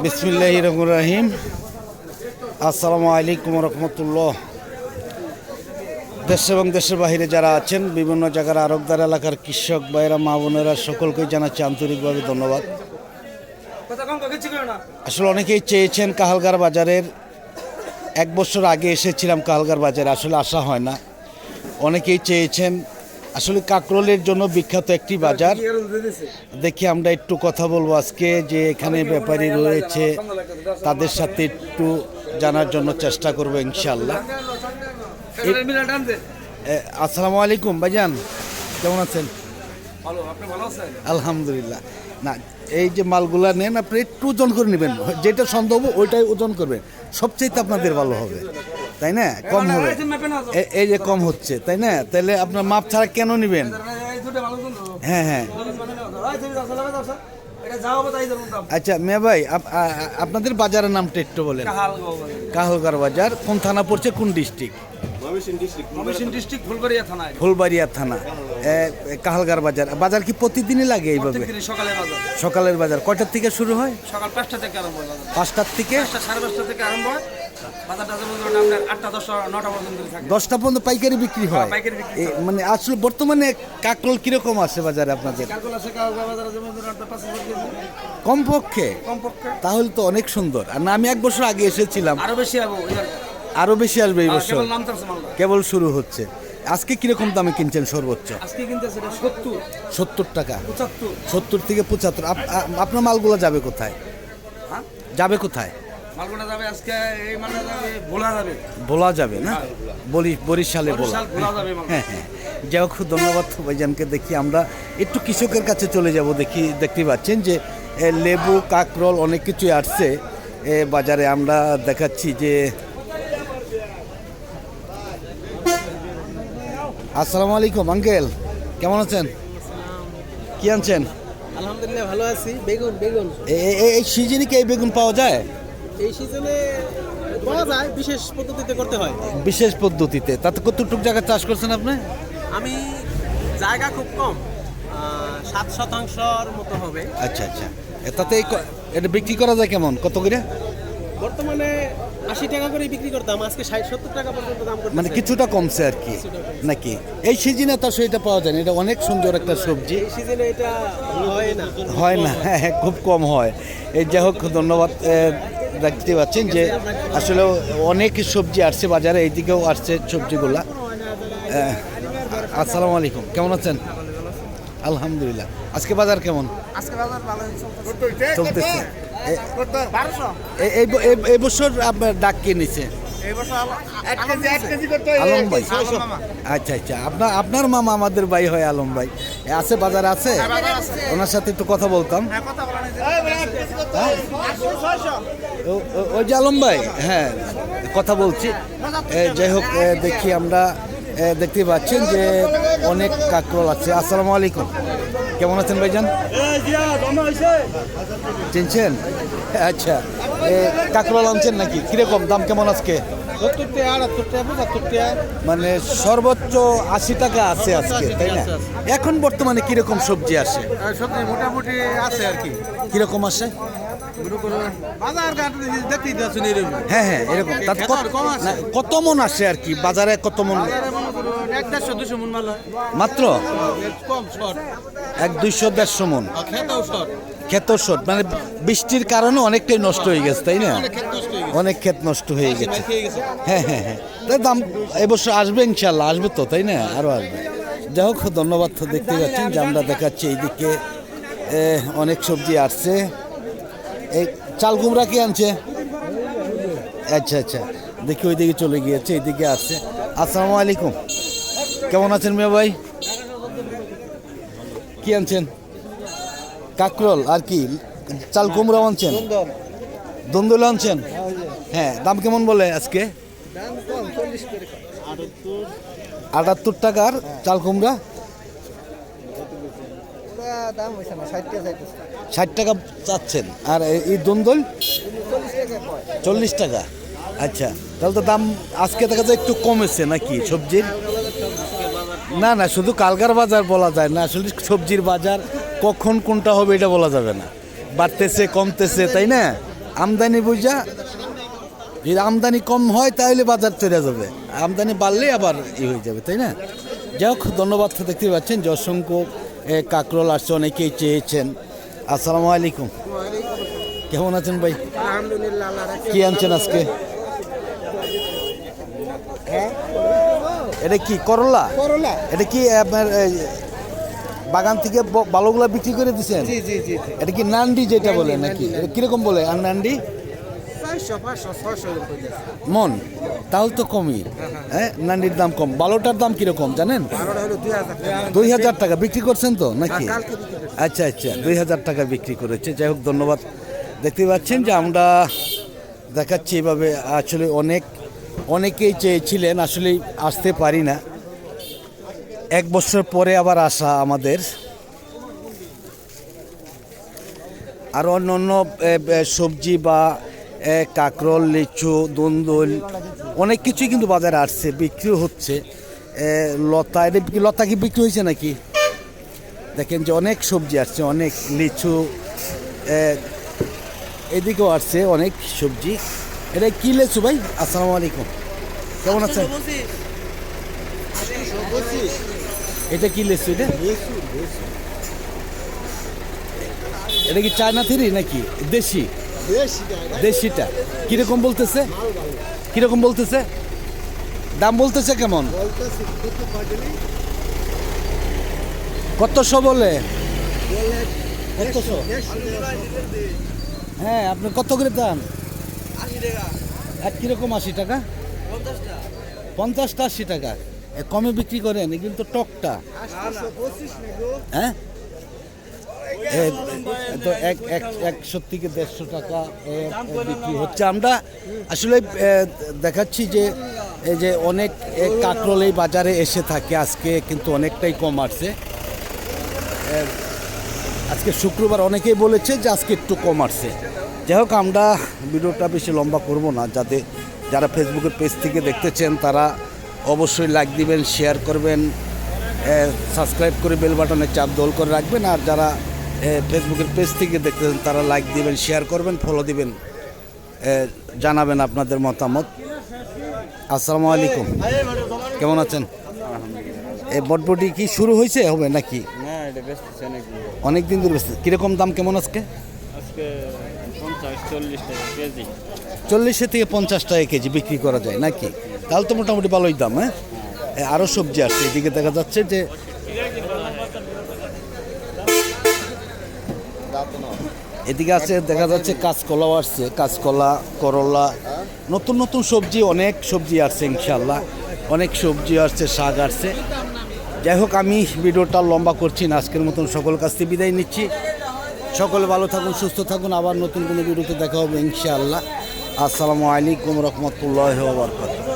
বিসমিল্লাহির রহমানির রহিম। আসসালামু আলাইকুম রহমতুল্লাহ। দেশ এবং দেশের বাহিরে যারা আছেন, বিভিন্ন জায়গার আরবদার এলাকার কৃষক ভাইরা, মা বোনেরা, সকলকেই জানাচ্ছি আন্তরিকভাবে ধন্যবাদ। আসলে অনেকেই চেয়েছেন কাহালগার বাজারের, এক বছর আগে এসেছিলাম কাহালগার বাজারে, আসলে আসা হয় না। অনেকেই চেয়েছেন, আসলে কাকরোলের জন্য বিখ্যাত একটি বাজার। দেখি আমরা একটু কথা বলবো আজকে, যে এখানে ব্যাপারী রয়েছে তাদের সাথে একটু জানার জন্য চেষ্টা করবো ইনশাআল্লাহ। আসসালামু আলাইকুম ভাইজান, কেমন আছেন? আলহামদুলিল্লাহ। না, এই যে মালগুলা নেন আপনি একটু ওজন করে নেবেন, যেটা সম্ভব ওইটাই ওজন করবেন, সবচেয়ে আপনাদের ভালো হবে, তাই না? কম হবে, এই যে কম হচ্ছে, তাই না? তাহলে আপনার মাপ ছাড়া কেন নেবেন? হ্যাঁ হ্যাঁ। আচ্ছা মেয়া ভাই, আপনাদের বাজারের নামটা একটু বলেন। কাহালগার বাজার কোন থানা পড়ছে, কোন ডিস্ট্রিক্ট? ফুলবাড়িয়া থানা। কাহালগার বাজার, বাজার কি প্রতিদিনই লাগে এইভাবে? সকালের বাজার কয়টার থেকে শুরু হয়? সকাল 5টা থেকে আরম্ভ হয়। 5টার থেকে? 5:30 থেকে আরম্ভ হয়। বাজারটা যেমন 8টা 10টা 9টা পর্যন্ত থাকে। 10টা পর্যন্ত পাইকারি বিক্রি হয়। পাইকারি বিক্রি মানে আসলে বর্তমানে কাকরোল কিরকম আছে বাজারে আপনাদের? কাকরোল আছে কাকরোল বাজারে যেমন 5,000 কেজি কমপক্ষে। তাহলে তো অনেক সুন্দর। আর না, আমি এক বছর আগে এসেছিলাম। আরো বেশি হবে, আরো বেশি আসবে এই বছর, কেবল শুরু হচ্ছে। আজকে কিরকম দামে কিনছেন সর্বোচ্চ? আজকে কিনতেছে 70 টাকা। 70 থেকে 75। আপনার মালগুলো যাবে কোথায়? যাবে কোথায়? মালগুলো যাবে আজকে, এই মালটা যাবে ভোলা যাবে। ভোলা যাবে না? বরিশালে ভোলা। হ্যাঁ হ্যাঁ। যাই হোক, ধন্যবাদ ভাইজানকে। দেখি আমরা একটু কৃষকের কাছে চলে যাব। দেখতে পাচ্ছেন যে লেবু, কাকরোল অনেক কিছুই আসছে বাজারে। আমরা দেখাচ্ছি যে আসসালামু আলাইকুম আঙ্কেল, কেমন আছেন? কি আনছেন? আলহামদুলিল্লাহ ভালো আছি। বেগুন এই সিজনে কি এই বেগুন পাওয়া যায়? এই সিজনে পাওয়া যায়, বিশেষ পদ্ধতিতে করতে হয়। বিশেষ পদ্ধতিতে? তাতে কতটুকু জায়গা চাষ করছেন আপনি? আমি জায়গা খুব কম, 7% মতো হবে। আচ্ছা আচ্ছা। তাতে এটা বিক্রি করা যায় কেমন, কত করে? বর্তমানে 80 টাকা করে বিক্রি করতাম, আজকে 60-70 টাকা পর্যন্ত দাম করতেছে। মানে কিছুটা কমছে আর কি নাকি? এই সিজনে তো সেটা পাওয়া যায় না। এটা অনেক সুন্দর একটা সবজি। এই সিজনে এটা হয় না, হ্যাঁ খুব কম হয়। এই যাই হোক, ধন্যবাদ। দেখতে পাচ্ছেন যে আসলে অনেক সবজি আসছে বাজারে, এইদিকেও আসছে সবজিগুলা। আসসালামু আলাইকুম, কেমন আছেন? আলহামদুলিল্লাহ। আজকে বাজার কেমন? আজকে বাজার ভালো চলতেছে। এই বছর আপনার ডাক কে নিছে? আলম ভাই। আচ্ছা আচ্ছা। আপনার মামা আমাদের ভাই হয় আলম ভাই। আছে বাজারে, আছে, ওনার সাথে একটু কথা বলতাম। ওই যে আলম ভাই, হ্যাঁ কথা বলছি। যাই হোক, দেখি আমরা দেখতে পাচ্ছেন যে অনেক কাকরোল আছে। আসসালামু আলাইকুম, কেমন আছেন ভাইজান? চিনছেন? আচ্ছা, কাকরোল আনছেন নাকি? কিরকম দাম কেমন আজকে? 70 টাকা, 78 টাকা, 75 টাকা, মানে সর্বোচ্চ 80 টাকা আছে আজকে, তাই না? এখন বর্তমানে কিরকম সবজি আসে? সবজি মোটামুটি আছে আর কি। কিরকম আসে? বাজার ঘাট দেখতেই যাচ্ছেন এরকম। হ্যাঁ হ্যাঁ, এরকম। কত মন আসে আর কি বাজারে? কত মন? 100-200 মন মাল হয় মাত্র? কম শর্ট, 100-150 মন। খেতেও শর্ট। ক্ষেত শর্ট, মানে বৃষ্টির কারণে অনেকটাই নষ্ট হয়ে গেছে, তাই না? অনেক ক্ষেত নষ্ট হয়ে গেছে। হ্যাঁ হ্যাঁ হ্যাঁ। দাম এবছর আসবে ইনশাল্লাহ, আসবে তো, তাই না? আরও আসবে। যাই হোক, ধন্যবাদ। দেখতে পাচ্ছেন যে আমরা দেখাচ্ছি এইদিকে অনেক সবজি আসছে। এই চাল কুমড়া কি আনছে? আচ্ছা আচ্ছা, দেখি ওইদিকে চলে গিয়েছে, এইদিকে আসছে। আসসালামু আলাইকুম, কেমন আছেন মিয়া ভাই? কি আনছেন? কাকরোল আর কি? চাল কুমড়া আনছেন? দন্দুল আনছেন? হ্যাঁ, দাম কেমন বলে আজকে? 78 টাকার চাল কুমড়া। 60 টাকা চাচ্ছেন। আর এই দন্দুল 40 টাকা। আচ্ছা, তাহলে তো দাম আজকে দেখা যায় একটু কমেছে নাকি সবজির? না না, শুধু কালকার বাজার বলা যায় না, আসলে সবজির বাজার কখন কোনটা হবে এটা বলা যাবে না। বাড়তেছে কমতেছে, তাই না? আমদানি বুঝা, যদি আমদানি কম হয় তাহলে বাজার চলে যাবে, আমদানি বাড়লে আবার হয়ে যাবে, তাই না? যাই হোক, ধন্যবাদ। দেখতে পাচ্ছেন যে অসংখ্য কাকরোল আসছে, অনেকেই চেয়েছেন। আসসালামু আলাইকুম, কেমন আছেন ভাই? আলহামদুলিল্লাহ। কি আনছেন আজকে? এটা কি করলা? করলা? এটা কি আপনার বাগান থেকে বালুগুলা বিক্রি করে দিচ্ছেন? জি জি জি। এটা কি নান্ডি যেটা বলে নাকি? এটা কিরকম বলে আর নান্ডি? 400 500 600 এরকম কইতাছে। মন, তাহলে তো কমই। হ্যাঁ, নান্ডির দাম কম। বালোটার দাম কিরকম জানেন? বারোটা হলো 2000 টাকা। 2000 টাকা বিক্রি করছেন তো নাকি? কালকে বিক্রি করছি। আচ্ছা আচ্ছা, 2000 টাকা বিক্রি করেছে। যাই হোক, ধন্যবাদ। দেখতে পাচ্ছেন যে আমরা দেখাচ্ছি এভাবে। আসলে অনেকেই চেয়েছিলেন, আসলে আসতে পারি না, 1 বছর পরে আবার আসা আমাদের। আর অন্য অন্য সবজি বা কাঁকরোল, লিচু, দুন্দুল অনেক কিছুই কিন্তু বাজারে আসছে, বিক্রি হচ্ছে। লতা, এটা লতা কি বিক্রি হয়েছে নাকি? দেখেন যে অনেক সবজি আসছে, অনেক লিচু, এদিকেও আসছে অনেক সবজি। এটা কি লিচু ভাই? আসসালামু আলাইকুম, কেমন আছেন? এটা কি লিচু? এটা কি চায়না থ্রি নাকি দেশি? দেশিটা কিরকম বলতেছে? কিরকম বলতেছে? দাম বলতেছে কেমন? কতশো বলে? কতশো? হ্যাঁ, আপনি কত করে দাম? 80 টাকা। এক কিরকম 80 টাকা? 50টা। 50টা 80 টাকা। কমে বিক্রি করেন, এগুলো তো টকটা। হ্যাঁ, তো 100 থেকে 150 টাকা বিক্রি হচ্ছে। আমরা আসলে দেখাচ্ছি যে এই যে অনেক কাঁকরোল এই বাজারে এসে থাকে, আজকে কিন্তু অনেকটাই কম আসছে। আজকে শুক্রবার, অনেকেই বলেছে যে আজকে একটু কম আসছে। যাই হোক, আমরা ভিডিওটা বেশি লম্বা করব না। যারা ফেসবুকের পেজ থেকে দেখতেছেন তারা অবশ্যই লাইক দিবেন, শেয়ার করবেন, সাবস্ক্রাইব করে বেল বাটনে চাপ দোল করে রাখবেন। আর যারা ফেসবুকের পেজ থেকে দেখতেছেন তারা লাইক দিবেন, শেয়ার করবেন, ফলো দিবেন, জানাবেন আপনাদের মতামত। আসসালামু আলাইকুম, কেমন আছেন? এই বটবটি কি শুরু হয়েছে হবে নাকি? না, এটা বেচতেছে নাকি? অনেক দিন ধরে বেশি। কিরকম দাম কেমন আজকে? আজকে 50-40 টাকা কেজি। 40 থেকে 50 টাকা কেজি বিক্রি করা যায় নাকি? তাহলে তো মোটামুটি ভালোই দাম। হ্যাঁ, আরও সবজি আসছে। এদিকে দেখা যাচ্ছে যে এদিকে আছে, দেখা যাচ্ছে কাঁচকলাও আসছে, কাঁচকলা, করলা, নতুন নতুন সবজি, অনেক সবজি আসছে ইনশাল্লাহ, অনেক সবজি আসছে, শাক আসছে। যাই হোক, আমি ভিডিওটা লম্বা করছি না, আজকের মতন সকল কাছ থেকে বিদায় নিচ্ছি। সকলে ভালো থাকুন, সুস্থ থাকুন, আবার নতুন কোনো ভিডিওতে দেখা হবে ইনশাআল্লাহ। আসসালামু আলাইকুম রহমতুল্লাহি ওয়া বারাকাতুহু।